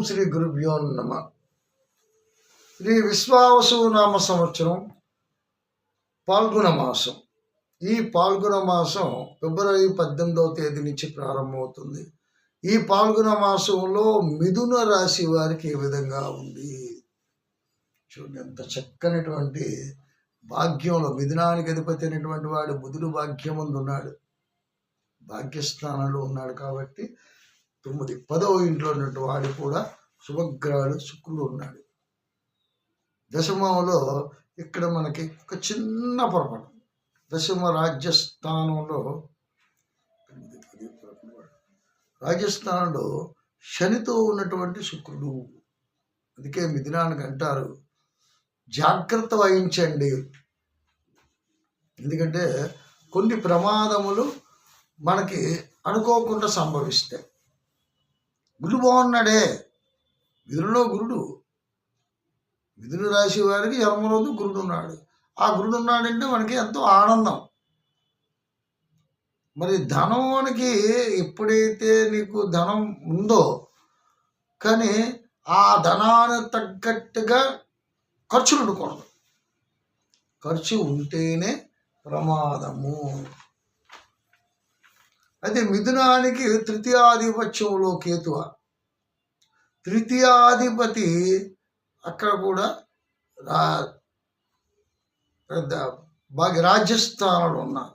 శ్రీ గురుభ్యో నమ. శ్రీ విశ్వావసు నామ సంవత్సరం పాల్గొన మాసం. ఈ పాల్గొన మాసం ఫిబ్రవరి 18వ తేదీ నుంచి ప్రారంభమవుతుంది. ఈ పాల్గొన మాసంలో మిథున రాశి వారికి ఏ విధంగా ఉంది చూడండి. ఎంత చక్కనటువంటి భాగ్యంలో మిథునానికి అధిపతి అయినటువంటి వాడు బుధుడు భాగ్యం ముందు ఉన్నాడు, భాగ్యస్థానంలో ఉన్నాడు. కాబట్టి 10వ ఇంట్లో ఉన్నటువంటి వాడు కూడా శుభగ్రహాలు శుక్రుడు ఉన్నాడు. దశమంలో ఇక్కడ మనకి ఒక చిన్న పొరపాటు, దశమ రాజస్థానంలో శనితో ఉన్నటువంటి శుక్రుడు. అందుకే మిథునానికి అంటారు జాగ్రత్త వహించండి. ఎందుకంటే కొన్ని ప్రమాదములు మనకి అనుకోకుండా సంభవిస్తాయి. గురుడు బాగున్నాడే, మిథునలో గురుడు, మిథున రాశి వారికి జన్మరోజు గురుడు ఉన్నాడు. ఆ గురుడు ఉన్నాడంటే మనకి ఎంతో ఆనందం. మరి ధనానికి ఎప్పుడైతే నీకు ధనం ఉందో కానీ ఆ ధనానికి తగ్గట్టుగా ఖర్చులు ఉండకూడదు. ఖర్చు ఉంటేనే ప్రమాదము. అయితే మిథునానికి తృతీయాధిపత్యంలో కేతువ, తృతీయాధిపతి అక్కడ కూడా రాజ్యస్థానంలో ఉన్నారు.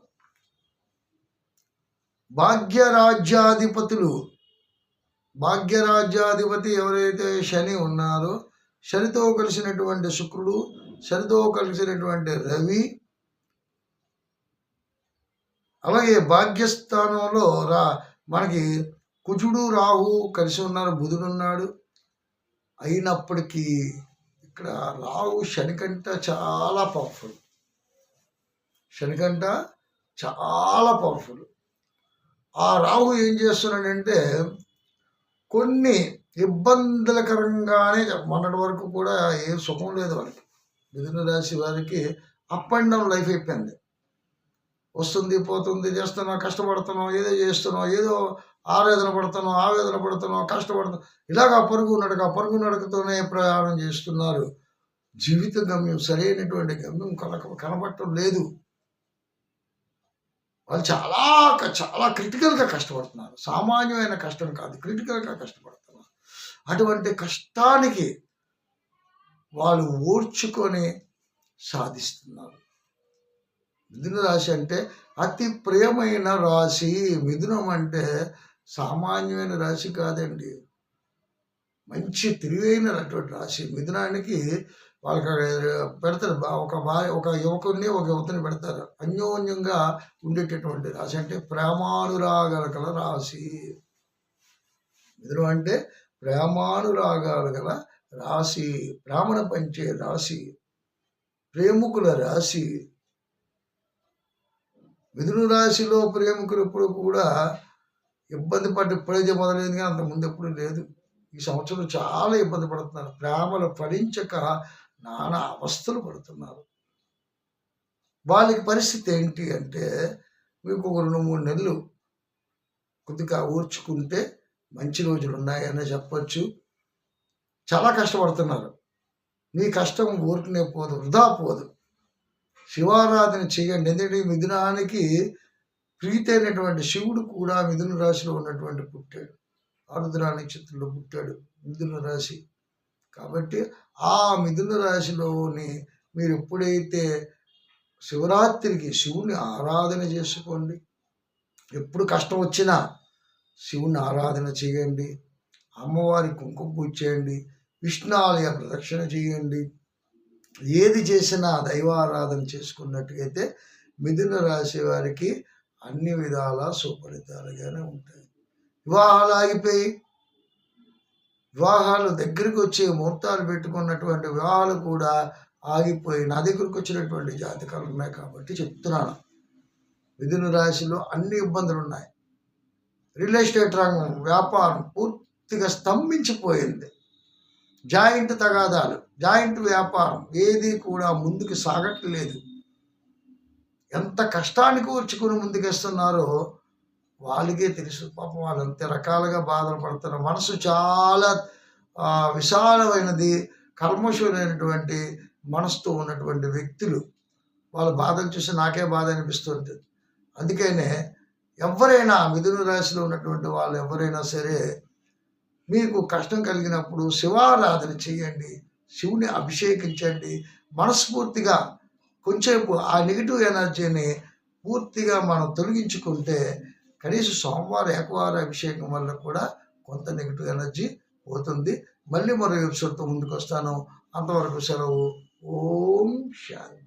భాగ్యరాజ్యాధిపతి ఎవరైతే శని ఉన్నారో, శనితో కలిసినటువంటి శుక్రుడు, శనితో కలిసినటువంటి రవి, అలాగే భాగ్యస్థానంలో మనకి కుజుడు రాహు కలిసి ఉన్నారు, బుధుడు ఉన్నాడు. అయినప్పటికీ ఇక్కడ రాహు శని కంట చాలా పవర్ఫుల్, ఆ రాహు ఏం చేస్తున్నాడంటే కొన్ని ఇబ్బందులకరంగానే, మొన్నటి వరకు కూడా ఏం సుఖం లేదు వాళ్ళకి. మిథున రాశి వారికి అప్ అండ్ డౌన్ లైఫ్ అయిపోయింది. వస్తుంది పోతుంది, చేస్తున్నావు, కష్టపడుతున్నావు, ఏదో చేస్తున్నావు, ఏదో ఆవేదన పడుతున్నావు, కష్టపడుతున్నావు, ఇలాగ పరుగు నడకతోనే ప్రయాణం చేస్తున్నారు. జీవిత గమ్యం, సరైనటువంటి గమ్యం కనబడటం లేదు. వాళ్ళు చాలా చాలా క్రిటికల్గా కష్టపడుతున్నారు. సామాన్యమైన కష్టం కాదు, క్రిటికల్గా కష్టపడుతున్నారు. అటువంటి కష్టానికి వాళ్ళు ఓర్చుకొని సాధిస్తున్నారు. మిథున రాశి అంటే అతి ప్రియమైన రాశి. మిథునం అంటే సామాన్యమైన రాశి కాదండి, మంచి తెలివైనటువంటి రాశి. మిథునానికి వాళ్ళకి పెడతారు, ఒక యువకుడిని ఒక యువతిని పెడతారు. అన్యోన్యంగా ఉండేటటువంటి రాశి అంటే ప్రేమానురాగాలు గల రాశి. మిథునం అంటే ప్రేమానురాగాలు గల రాశి, ప్రేమను పంచే రాశి, ప్రేమికుల రాశి. మిథున రాశిలో ప్రేమికులు ఎప్పుడు కూడా ఇబ్బంది పడి ఇప్పుడైతే మొదలైంది కానీ అంతకుముందు ఎప్పుడు లేదు. ఈ సంవత్సరం చాలా ఇబ్బంది పడుతున్నారు. ప్రేమలు ఫలించక నానా అవస్థలు పడుతున్నారు. వాళ్ళకి పరిస్థితి ఏంటి అంటే మీకు ఒక 2-3 నెలలు కొద్దిగా ఊర్చుకుంటే మంచి రోజులు ఉన్నాయని చెప్పచ్చు. చాలా కష్టపడుతున్నారు. మీ కష్టం ఊరుకునే పోదు, వృధా పోదు. శివారాధన చేయండి. ఎందుకంటే మిథునానికి ప్రీతి అయినటువంటి శివుడు కూడా మిథున రాశిలో ఉన్నటువంటి పుట్టాడు. ఆరుద్ర నక్షత్రంలో పుట్టాడు మిథున రాశి. కాబట్టి ఆ మిథున రాశిలోని మీరు ఎప్పుడైతే శివరాత్రికి శివుని ఆరాధన చేసుకోండి. ఎప్పుడు కష్టం వచ్చినా శివుని ఆరాధన చేయండి. అమ్మవారి కుంకుమ పూజ చేయండి, విష్ణాలయ ప్రదక్షిణ చేయండి. ఏది చేసినా దైవారాధన చేసుకున్నట్టుగైతే మిథున రాశి వారికి అన్ని విధాల సుఫలితాలుగానే ఉంటాయి. వివాహాలు ఆగిపోయి, వివాహాలు దగ్గరికి వచ్చే ముహూర్తాలు పెట్టుకున్నటువంటి వివాహాలు కూడా ఆగిపోయి నా దగ్గరకు వచ్చినటువంటి జాతకాలు ఉన్నాయి. కాబట్టి చెప్తున్నాను, మిథున రాశిలో అన్ని ఇబ్బందులు ఉన్నాయి. రియల్ ఎస్టేట్ రంగం, వ్యాపారం పూర్తిగా స్తంభించిపోయింది. జాయింట్ తగాదాలు, జాయింట్ వ్యాపారం ఏది కూడా ముందుకు సాగట్లేదు. ఎంత కష్టానికి వచ్చుకుని ముందుకేస్తున్నారో వాళ్ళకే తెలుసు. పాపం వాళ్ళు అంతే రకాలుగా బాధలు పడుతున్నారు. మనసు చాలా విశాలమైనది, కల్మషమైనటువంటి మనసుతో ఉన్నటువంటి వ్యక్తులు. వాళ్ళ బాధను చూసి నాకే బాధ అనిపిస్తుంది. అందుకనే ఎవరైనా మిథున రాశిలో ఉన్నటువంటి వాళ్ళు ఎవరైనా సరే, మీకు కష్టం కలిగినప్పుడు శివారాధన చేయండి, శివుని అభిషేకించండి. మనస్ఫూర్తిగా కొంచెంసేపు ఆ నెగిటివ్ ఎనర్జీని పూర్తిగా మనం తొలగించుకుంటే, కనీసం సోమవారం ఏకవార అభిషేకం వల్ల కూడా కొంత నెగిటివ్ ఎనర్జీ పోతుంది. మళ్ళీ మరో ఎపిసోడ్తో ముందుకు వస్తాను. అంతవరకు సెలవు. ఓం శాంతి.